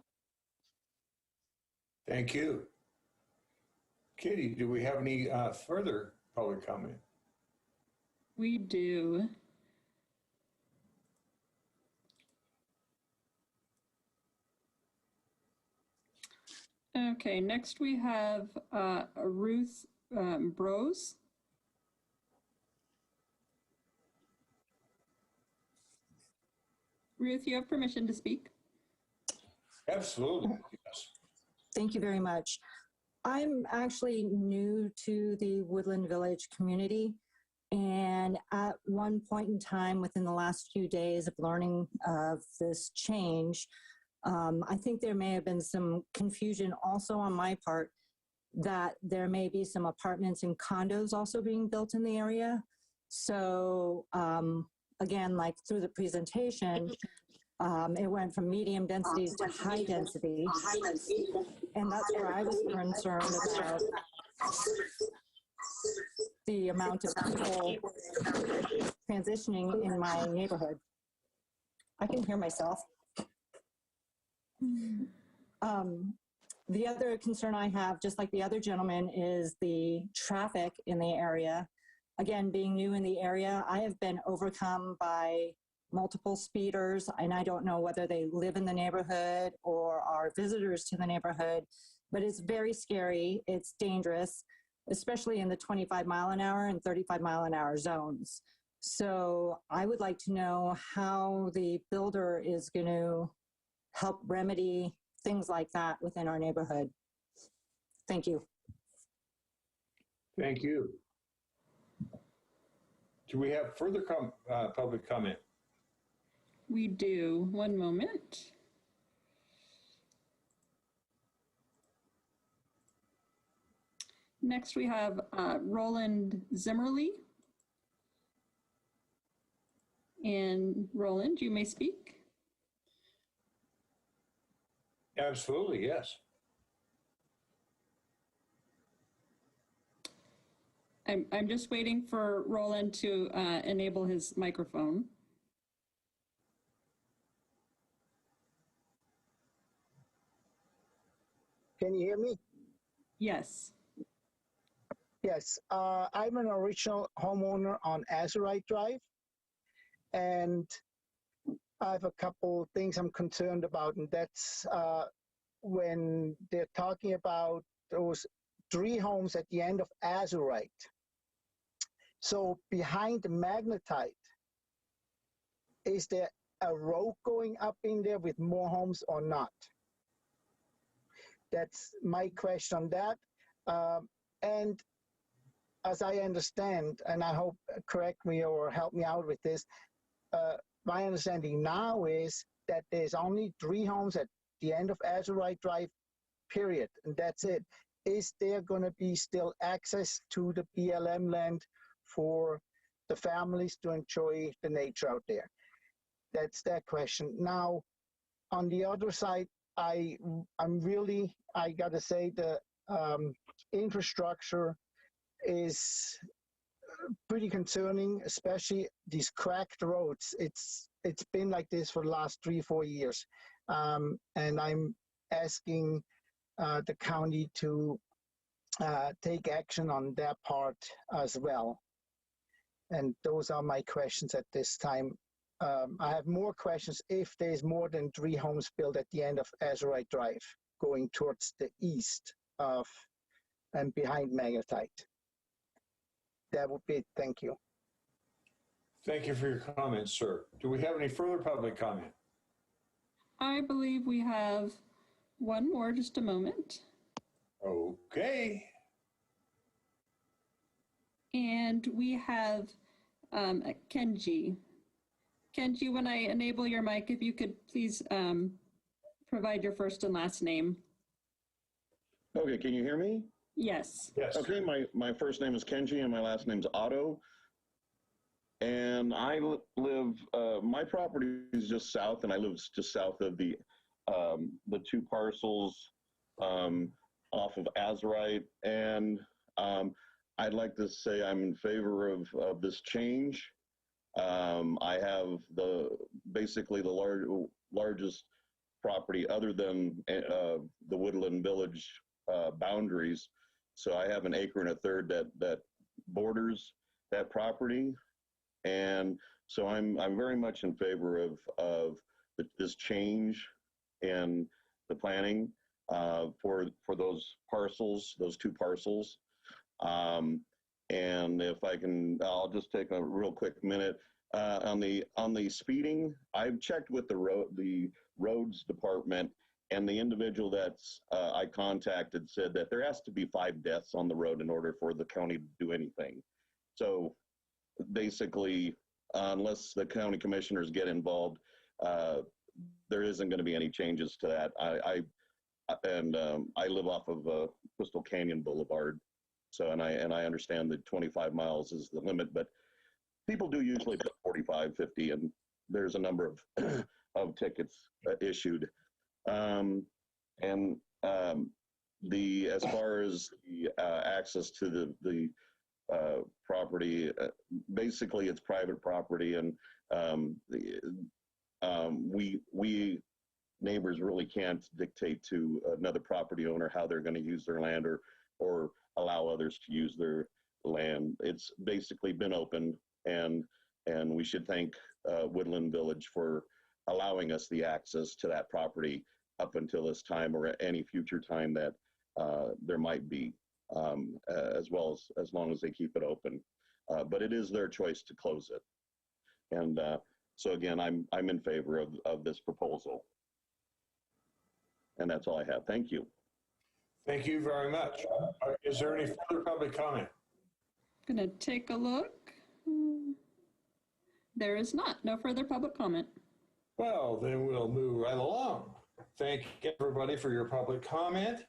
Thank you. Katie, do we have any further public comment?
We do. Okay, next we have Ruth Brose. Ruth, you have permission to speak.
Absolutely, yes.
Thank you very much. I'm actually new to the Woodland Village community, and at one point in time within the last few days of learning of this change, I think there may have been some confusion also on my part that there may be some apartments and condos also being built in the area. So again, like through the presentation, it went from medium densities to high density. And that's where I was concerned about the amount of people transitioning in my neighborhood. I can hear myself. The other concern I have, just like the other gentleman, is the traffic in the area. Again, being new in the area, I have been overcome by multiple speeders, and I don't know whether they live in the neighborhood or are visitors to the neighborhood, but it's very scary. It's dangerous, especially in the 25-mile-an-hour and 35-mile-an-hour zones. So I would like to know how the builder is going to help remedy things like that within our neighborhood. Thank you.
Thank you. Do we have further public comment?
We do. One moment. Next, we have Roland Zimmerly. And Roland, you may speak.
Absolutely, yes.
I'm just waiting for Roland to enable his microphone.
Can you hear me?
Yes.
Yes, I'm an original homeowner on Azurite Drive, and I have a couple things I'm concerned about, and that's when they're talking about those 3 homes at the end of Azurite. So behind the magnetite, is there a road going up in there with more homes or not? That's my question on that. And as I understand, and I hope correct me or help me out with this, my understanding now is that there's only 3 homes at the end of Azurite Drive, period, and that's it. Is there going to be still access to the BLM land for the families to enjoy the nature out there? That's that question. Now, on the other side, I got to say the infrastructure is pretty concerning, especially these cracked roads. It's been like this for the last 3-4 years, and I'm asking the county to take action on that part as well. And those are my questions at this time. I have more questions if there's more than 3 homes built at the end of Azurite Drive going towards the east of and behind Magnetite. That would be it. Thank you.
Thank you for your comments, sir. Do we have any further public comment?
I believe we have one more, just a moment.
Okay.
And we have Kenji. Kenji, when I enable your mic, if you could please provide your first and last name.
Okay, can you hear me?
Yes.
Yes.
Okay, my first name is Kenji and my last name's Otto. And I live, my property is just south, and I live just south of the 2 parcels off of Azurite. And I'd like to say I'm in favor of this change. I have basically the largest property other than the Woodland Village boundaries. So I have 1 1/3 acres that borders that property. And so I'm very much in favor of this change in the planning for those parcels, those 2 parcels. And if I can, I'll just take a real quick minute on the speeding. I've checked with the roads department, and the individual that's I contacted said that there has to be 5 deaths on the road in order for the county to do anything. So basically, unless the county commissioners get involved, there isn't going to be any changes to that. I live off of Crystal Canyon Boulevard, so and I understand that 25 miles is the limit, but people do usually put 45, 50, and there's a number of of tickets issued. As far as the access to the property, basically it's private property, and we neighbors really can't dictate to another property owner how they're going to use their land or allow others to use their land. It's basically been opened, and we should thank Woodland Village for allowing us the access to that property up until this time or at any future time that there might be, as long as they keep it open. But it is their choice to close it. And so again, I'm in favor of this proposal. And that's all I have. Thank you.
Thank you very much. Is there any further public comment?
Gonna take a look. There is not. No further public comment.
Well, then we'll move right along. Thank everybody for your public comment.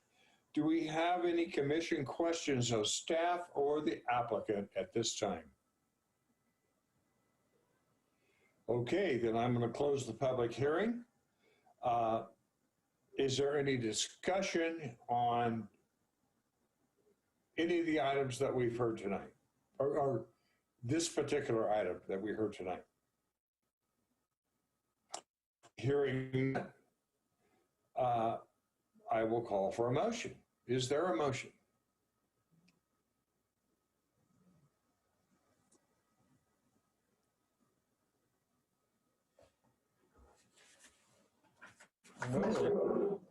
Do we have any commission questions of staff or the applicant at this time? Okay, then I'm going to close the public hearing. Is there any discussion on any of the items that we've heard tonight, or this particular item that we heard tonight? Hearing none, I will call for a motion. Is there a motion?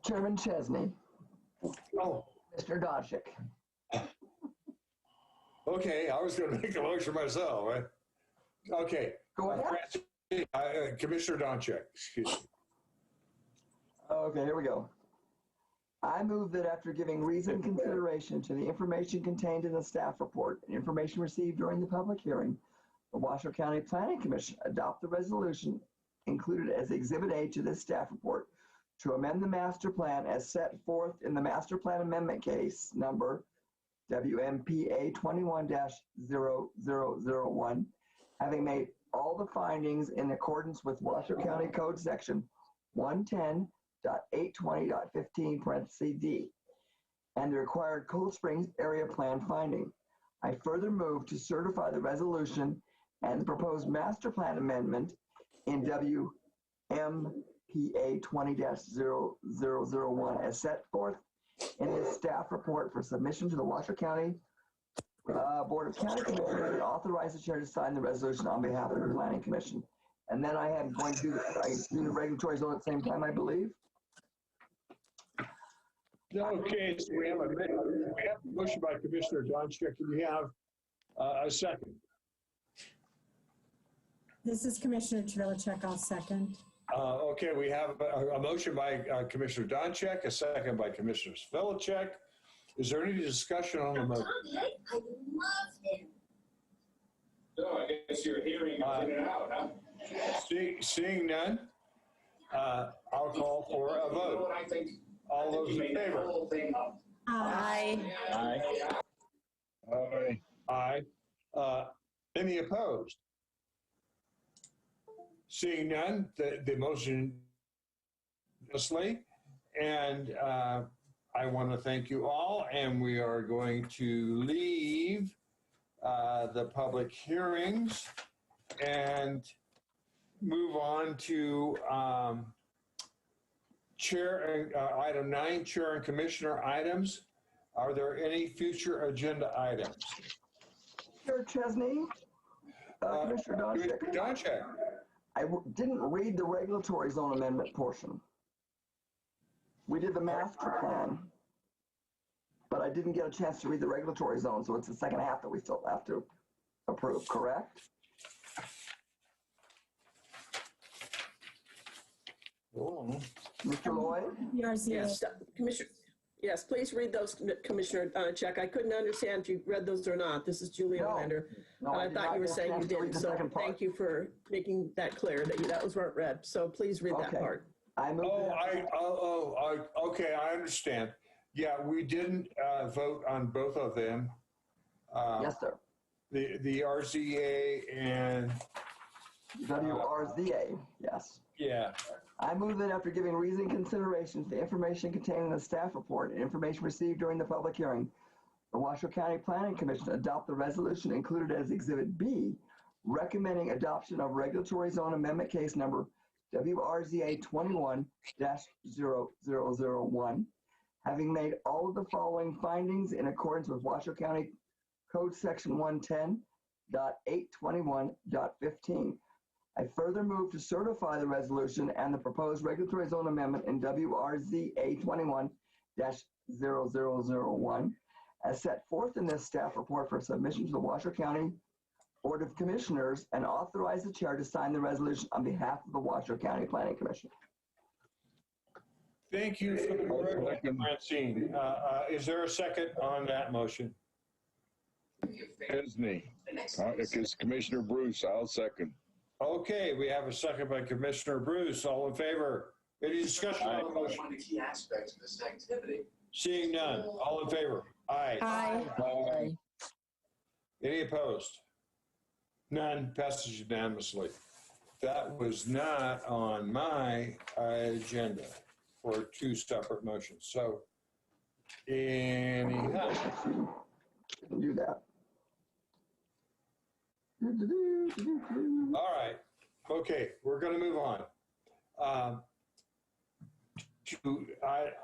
Chairman Chesney.
Oh.
Mr. Dodchick.
Okay, I was going to make a motion myself. Right? Okay.
Go ahead.
Commissioner Donchek, excuse me.
Okay, here we go. I move that after giving reasoned consideration to the information contained in the staff report and information received during the public hearing, the Washoe County Planning Commission adopt the resolution included as Exhibit A to this staff report to amend the master plan as set forth in the master plan amendment case number WMPA 21-0001, having made all the findings in accordance with Washoe County Code Section 110.820.15(d) and the required Cold Springs area plan finding. I further move to certify the resolution and the proposed master plan amendment in WMPA 20-0001 as set forth in this staff report for submission to the Washoe County Board of County Commissioners, and authorize the chair to sign the resolution on behalf of the Planning Commission. And then I am going to do the regulatory zone at the same time, I believe.
Okay, so we have a motion by Commissioner Donchek. Do we have a second?
This is Commissioner Trilichek. I'll second.
Okay, we have a motion by Commissioner Donchek, a second by Commissioner Trilichek. Is there any discussion on the motion?
I loved him. So I guess you're hearing it out, huh?
Seeing none, I'll call for a vote. All those in favor?
Aye.
Aye.
Aye. Any opposed? Seeing none, the motion and I want to thank you all, and we are going to leave the public hearings and move on to item 9, Chair and Commissioner items. Are there any future agenda items?
Chair Chesney, Commissioner
Doncheck.
I didn't read the regulatory zone amendment portion. We did the master plan, but I didn't get a chance to read the regulatory zone, so it's the second half that we still have to approve, correct? Mr. Lloyd?
Yes, Commissioner. Yes, please read those, Commissioner Check. I couldn't understand if you read those or not. This is Julia Lander.
No,
I thought you were saying you did. So thank you for making that clear that those weren't read. So please read that part.
Okay, I understand. Yeah, we didn't vote on both of them.
Yes, sir.
The RZA and
WRZA, yes.
Yeah.
I move that after giving reasoned consideration to the information contained in the staff report and information received during the public hearing, the Washoe County Planning Commission adopt the resolution included as Exhibit B, recommending adoption of regulatory zone amendment case number WRZA 21-0001, having made all of the following findings in accordance with Washoe County Code Section 110.821.15. I further move to certify the resolution and the proposed regulatory zone amendment in WRZA 21-0001 as set forth in this staff report for submission to the Washoe County Board of Commissioners, and authorize the chair to sign the resolution on behalf of the Washoe County Planning Commission.
Thank you for the correction, Francine. Is there a second on that motion?
Chesney. It's Commissioner Bruce. I'll second.
Okay, we have a second by Commissioner Bruce. All in favor? Any discussion on the motion?
One of the key aspects of this activity.
Seeing none. All in favor? Aye.
Aye.
Aye. Any opposed? None. Passes unanimously. That was not on my agenda for two separate motions. So, anyhow.
Do that.
All right. Okay, we're going to move on. To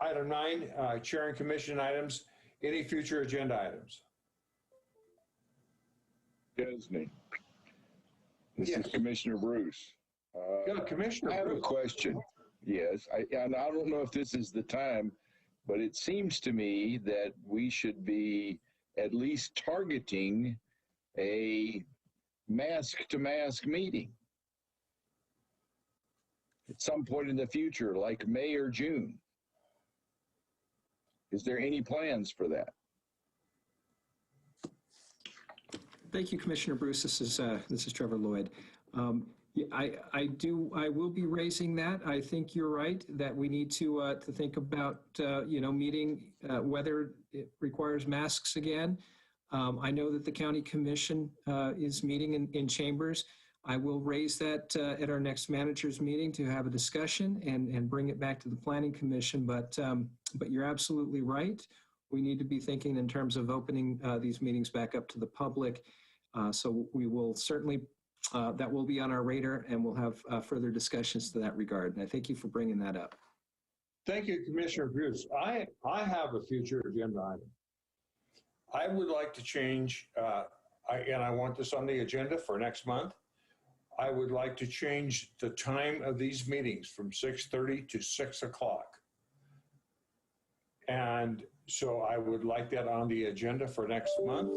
item 9, Chair and Commission items. Any future agenda items?
Chesney. This is Commissioner Bruce.
Commissioner
I have
Bruce.
a question. Yes, and I don't know if this is the time, but it seems to me that we should be at least targeting a mask-to-mask meeting at some point in the future, like May or June. Is there any plans for that?
Thank you, Commissioner Bruce. This is Trevor Lloyd. I will be raising that. I think you're right that we need to think about meeting whether it requires masks again. I know that the County Commission is meeting in chambers. I will raise that at our next managers meeting to have a discussion and bring it back to the Planning Commission. But you're absolutely right. We need to be thinking in terms of opening these meetings back up to the public. So we will certainly, that will be on our radar, and we'll have further discussions to that regard. And I thank you for bringing that up.
Thank you, Commissioner Bruce. I have a future agenda item. I would like to change, and I want this on the agenda for next month. I would like to change the time of these meetings from 6:30 to 6 o'clock. And so I would like that on the agenda for next month.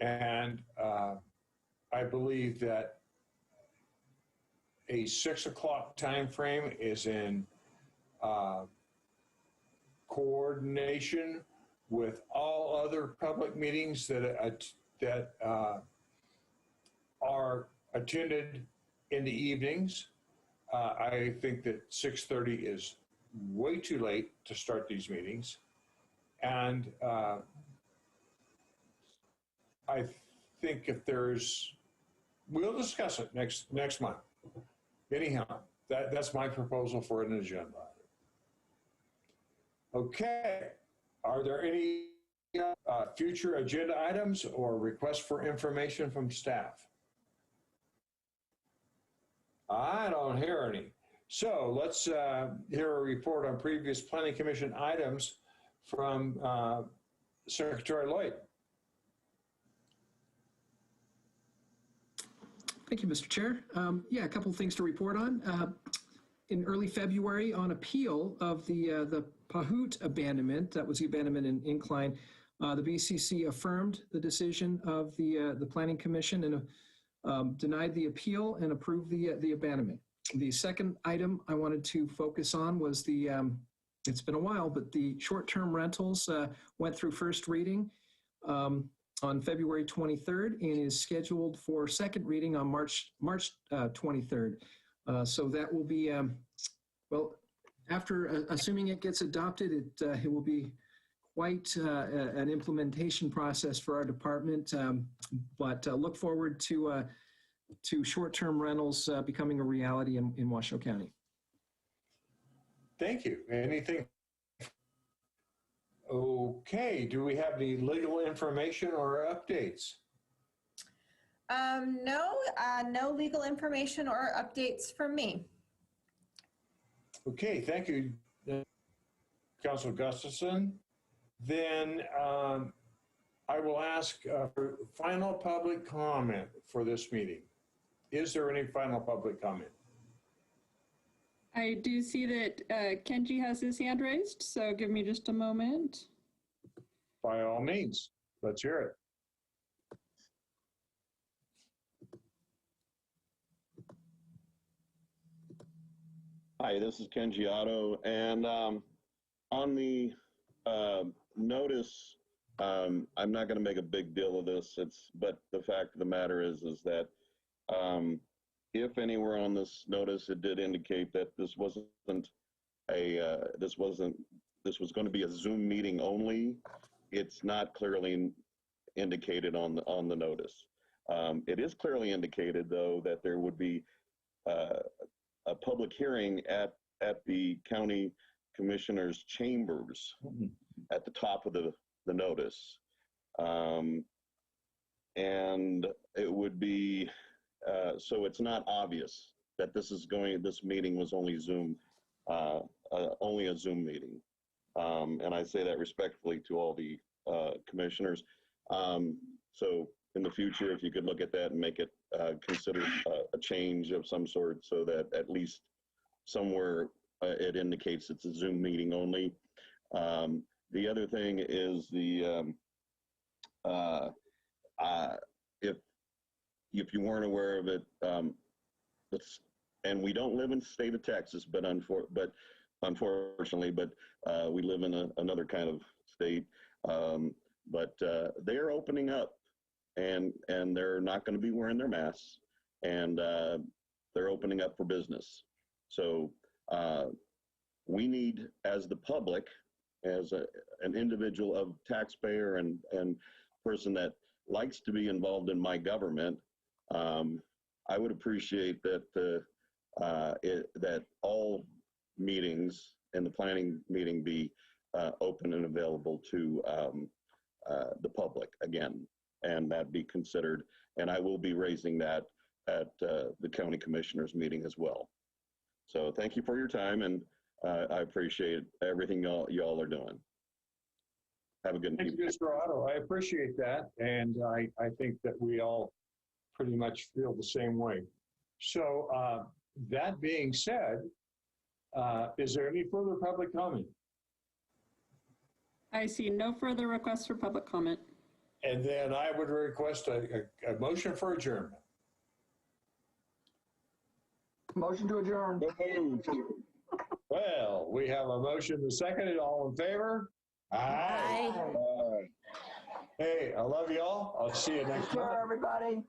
And I believe that a 6 o'clock time frame is in coordination with all other public meetings that are attended in the evenings. I think that 6:30 is way too late to start these meetings. And I think if we'll discuss it next month. Anyhow, that's my proposal for an agenda. Okay, are there any future agenda items or requests for information from staff? I don't hear any. So let's hear a report on previous Planning Commission items from Secretary Lloyd.
Thank you, Mr. Chair. Yeah, a couple of things to report on. In early February, on appeal of the Pahut abandonment, that was the abandonment in Incline, the BCC affirmed the decision of the Planning Commission and denied the appeal and approved the abandonment. The second item I wanted to focus on was it's been a while, but the short-term rentals went through first reading on February 23rd and is scheduled for second reading on March 23rd. So that will be, well, after assuming it gets adopted, it will be quite an implementation process for our department, but look forward to short-term rentals becoming a reality in Washoe County.
Thank you. Anything? Okay, do we have any legal information or updates?
No legal information or updates from me.
Okay, thank you, Councilor Gustafson. Then I will ask for final public comment for this meeting. Is there any final public comment?
I do see that Kenji has his hand raised, so give me just a moment.
By all means, let's hear it.
Hi, this is Kenji Otto, and on the notice, I'm not going to make a big deal of this. But the fact of the matter is that if anywhere on this notice, it did indicate that this was going to be a Zoom meeting only. It's not clearly indicated on the notice. It is clearly indicated, though, that there would be a public hearing at the county commissioner's chambers at the top of the notice. And it would be, so it's not obvious that this meeting was only Zoom, only a Zoom meeting. And I say that respectfully to all the commissioners. So in the future, if you could look at that and make it consider a change of some sort so that at least somewhere it indicates it's a Zoom meeting only. The other thing is if you weren't aware of it, and we don't live in the state of Texas, but unfortunately, we live in another kind of state. But they're opening up, and they're not going to be wearing their masks, and they're opening up for business. So we need, as the public, as an individual of taxpayer and person that likes to be involved in my government, I would appreciate that that all meetings and the planning meeting be open and available to the public again, and that be considered. And I will be raising that at the county commissioners meeting as well. So thank you for your time, and I appreciate everything y'all are doing. Have a good
evening. Thank you, Mr. Otto. I appreciate that, and I think that we all pretty much feel the same way. So that being said, is there any further public comment?
I see no further requests for public comment.
And then I would request a motion for adjournment.
Motion to adjourn.
Well, we have a motion to second it. All in favor? Aye. Aye. Hey, I love you all. I'll see you next time.
Take care, everybody.